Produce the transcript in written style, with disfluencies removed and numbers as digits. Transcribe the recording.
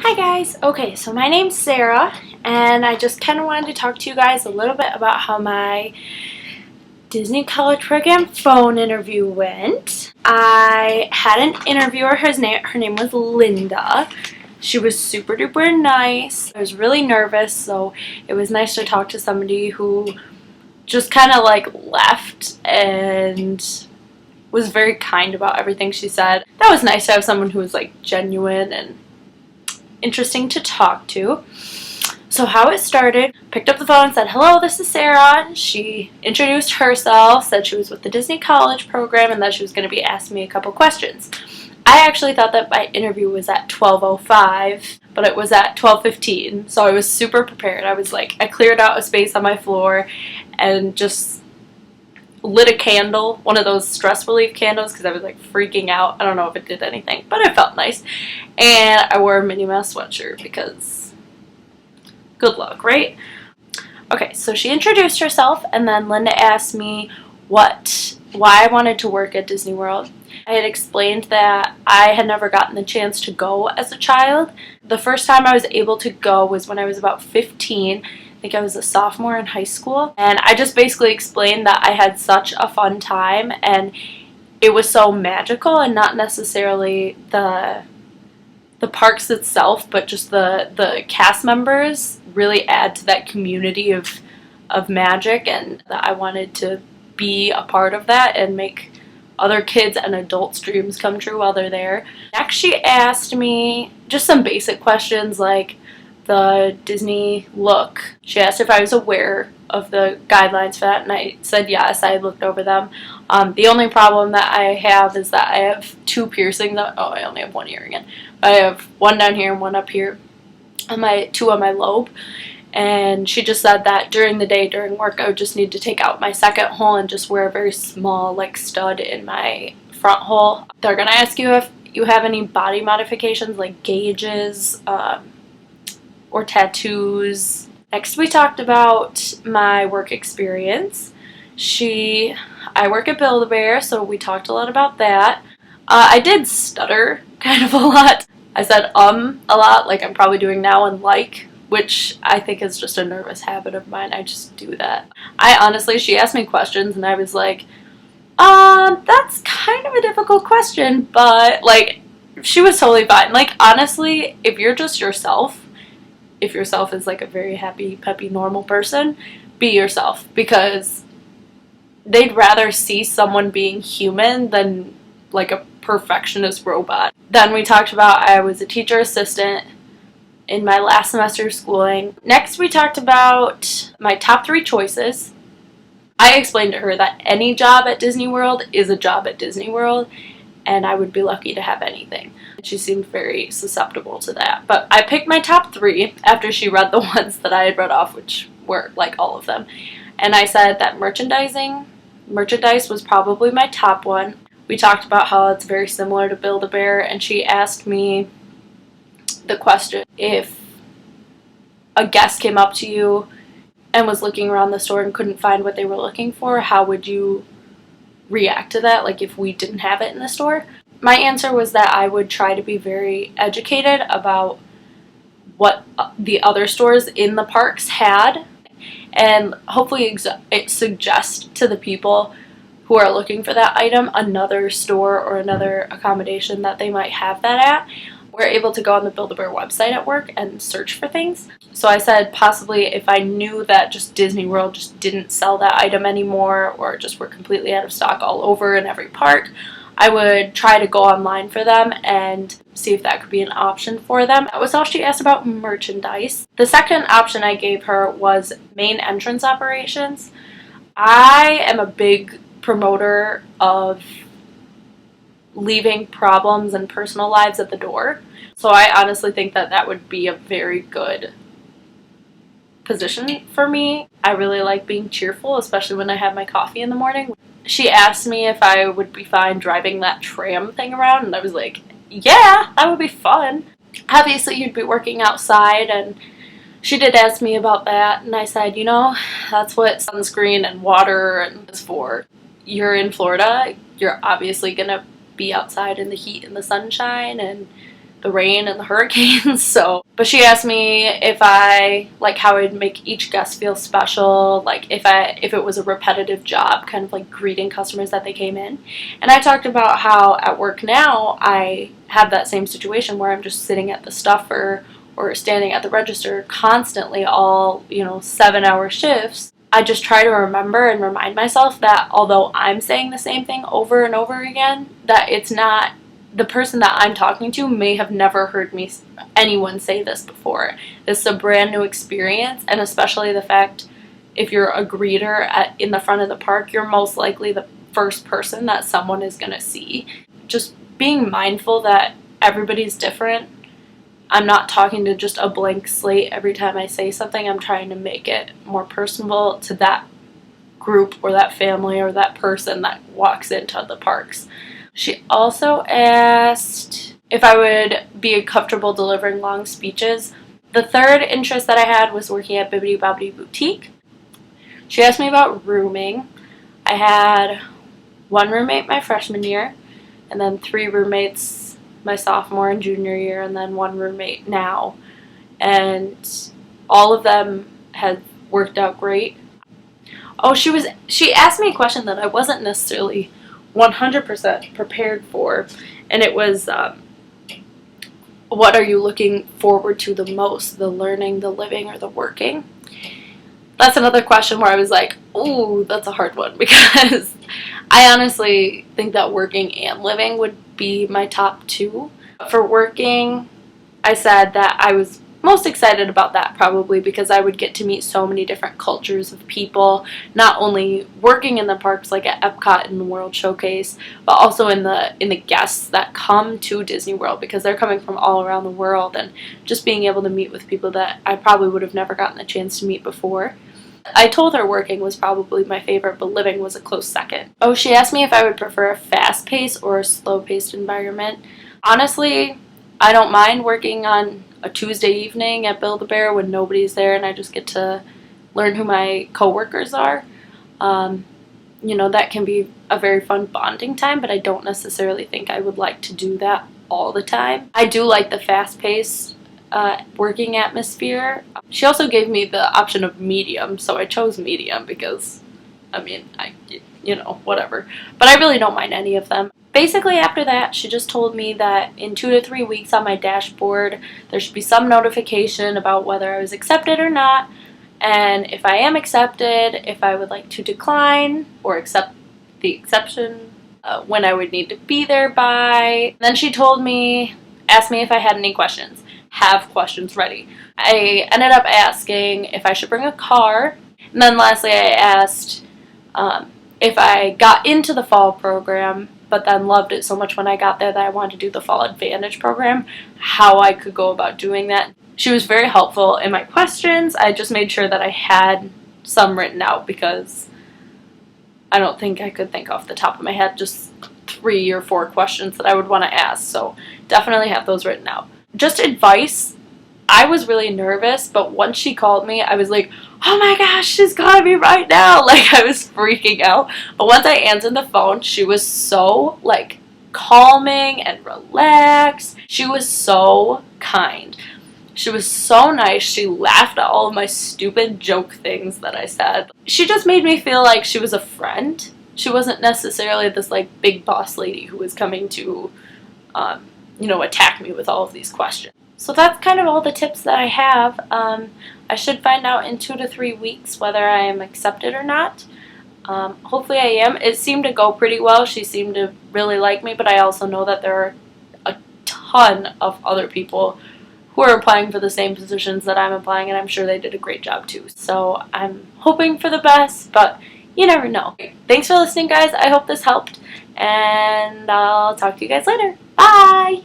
Hi guys! Okay, so my name's Sarah, and I just kind of wanted to talk to you guys a little bit about how my Disney College Program phone interview went. I had an interviewer, her name was Linda. She was super duper nice. I was really nervous, so it was nice to talk to somebody who just kind of like left and was very kind about everything she said. That was nice to have someone who was like genuine and interesting to talk to. So how it started, picked up the phone and said, "Hello, this is Sarah." She introduced herself, said she was with the Disney College Program and that she was going to be asking me a couple questions. I actually thought that my interview was at 12:05, but it was at 12:15, so I was super prepared. I cleared out a space on my floor and just lit a candle, one of those stress relief candles, because I was like freaking out. I don't know if it did anything, but it felt nice. And I wore a Minnie Mouse sweatshirt because good luck, right? Okay, so she introduced herself, and then Linda asked me why I wanted to work at Disney World. I had explained that I had never gotten the chance to go as a child. The first time I was able to go was when I was about 15. I think I was a sophomore in high school, and I just basically explained that I had such a fun time and it was so magical, and not necessarily the parks itself, but just the cast members really add to that community of magic, and that I wanted to be a part of that and make other kids and adults' dreams come true while they're there. Next, she asked me just some basic questions like the Disney look. She asked if I was aware of the guidelines for that, and I said yes, I had looked over them. The only problem that I have is that I have two piercings. I only have one earring in. I have one down here and one up here, two on my lobe. And she just said that during the day, during work, I would just need to take out my second hole and just wear a very small like stud in my front hole. They're gonna ask you if you have any body modifications like gauges, or tattoos. Next, we talked about my work experience. I work at Build-A-Bear, so we talked a lot about that. I did stutter kind of a lot. I said a lot, like I'm probably doing now, and like, which I think is just a nervous habit of mine. I just do that. She asked me questions and I was like, that's kind of a difficult question, but like, she was totally fine. Like, honestly, if you're just yourself, if yourself is like a very happy, peppy, normal person, be yourself, because they'd rather see someone being human than like a perfectionist robot. Then we talked about I was a teacher assistant in my last semester of schooling. Next, we talked about my top 3 choices. I explained to her that any job at Disney World is a job at Disney World, and I would be lucky to have anything. She seemed very susceptible to that. But I picked my top 3 after she read the ones that I had read off, which were like all of them. And I said that merchandise was probably my top one. We talked about how it's very similar to Build-A-Bear, and she asked me the question, if a guest came up to you and was looking around the store and couldn't find what they were looking for, how would you react to that, like if we didn't have it in the store? My answer was that I would try to be very educated about what the other stores in the parks had, and hopefully it suggests to the people who are looking for that item another store or another accommodation that they might have that at. We're able to go on the Build-A-Bear website at work and search for things. So I said possibly if I knew that just Disney World just didn't sell that item anymore, or just were completely out of stock all over in every park, I would try to go online for them and see if that could be an option for them. That was all she asked about merchandise. The second option I gave her was main entrance operations. I am a big promoter of leaving problems and personal lives at the door. So I honestly think that that would be a very good position for me. I really like being cheerful, especially when I have my coffee in the morning. She asked me if I would be fine driving that tram thing around, and I was like, yeah, that would be fun. Obviously, you'd be working outside, and she did ask me about that, and I said, that's what sunscreen and water is for. You're in Florida, you're obviously going to be outside in the heat and the sunshine, and the rain and the hurricanes. So, but she asked me if I like how I'd make each guest feel special, like if it was a repetitive job, kind of like greeting customers that they came in. And I talked about how at work now I have that same situation where I'm just sitting at the stuffer or standing at the register constantly, all 7-hour shifts. I just try to remember and remind myself that although I'm saying the same thing over and over again, that it's not, the person that I'm talking to may have never heard anyone say this before. This is a brand new experience, and especially the fact if you're a greeter in the front of the park, you're most likely the first person that someone is going to see. Just being mindful that everybody's different. I'm not talking to just a blank slate every time I say something. I'm trying to make it more personable to that group or that family or that person that walks into the parks. She also asked if I would be comfortable delivering long speeches. The third interest that I had was working at Bibbidi Bobbidi Boutique. She asked me about rooming. I had one roommate my freshman year, and then 3 roommates my sophomore and junior year, and then 1 roommate now. And all of them had worked out great. Oh, she asked me a question that I wasn't necessarily 100% prepared for, and it was, what are you looking forward to the most, the learning, the living, or the working? That's another question where I was like, ooh, that's a hard one, because I honestly think that working and living would be my top 2. For working, I said that I was most excited about that probably because I would get to meet so many different cultures of people, not only working in the parks like at Epcot and the World Showcase, but also in the guests that come to Disney World, because they're coming from all around the world, and just being able to meet with people that I probably would have never gotten the chance to meet before. I told her working was probably my favorite, but living was a close second. Oh, she asked me if I would prefer a fast-paced or a slow-paced environment. Honestly, I don't mind working on a Tuesday evening at Build-A-Bear when nobody's there and I just get to learn who my coworkers are. That can be a very fun bonding time, but I don't necessarily think I would like to do that all the time. I do like the fast-paced working atmosphere. She also gave me the option of medium, so I chose medium because, whatever. But I really don't mind any of them. Basically, after that, she just told me that in 2 to 3 weeks on my dashboard, there should be some notification about whether I was accepted or not, and if I am accepted, if I would like to decline or accept the exception, when I would need to be there by. Then she asked me if I had any questions. Have questions ready. I ended up asking if I should bring a car, and then lastly I asked if I got into the fall program but then loved it so much when I got there that I wanted to do the Fall Advantage program, how I could go about doing that. She was very helpful in my questions. I just made sure that I had some written out because I don't think I could think off the top of my head just 3 or 4 questions that I would want to ask, so definitely have those written out. Just advice, I was really nervous, but once she called me, I was like, oh my gosh, she's calling me right now. Like, I was freaking out. But once I answered the phone, she was so, calming and relaxed. She was so kind. She was so nice. She laughed at all of my stupid joke things that I said. She just made me feel like she was a friend. She wasn't necessarily this, big boss lady who was coming to, attack me with all of these questions. So that's kind of all the tips that I have. I should find out in 2 to 3 weeks whether I am accepted or not. Hopefully I am. It seemed to go pretty well. She seemed to really like me, but I also know that there are a ton of other people who are applying for the same positions that I'm applying, and I'm sure they did a great job too. So I'm hoping for the best, but you never know. Thanks for listening, guys. I hope this helped, and I'll talk to you guys later. Bye!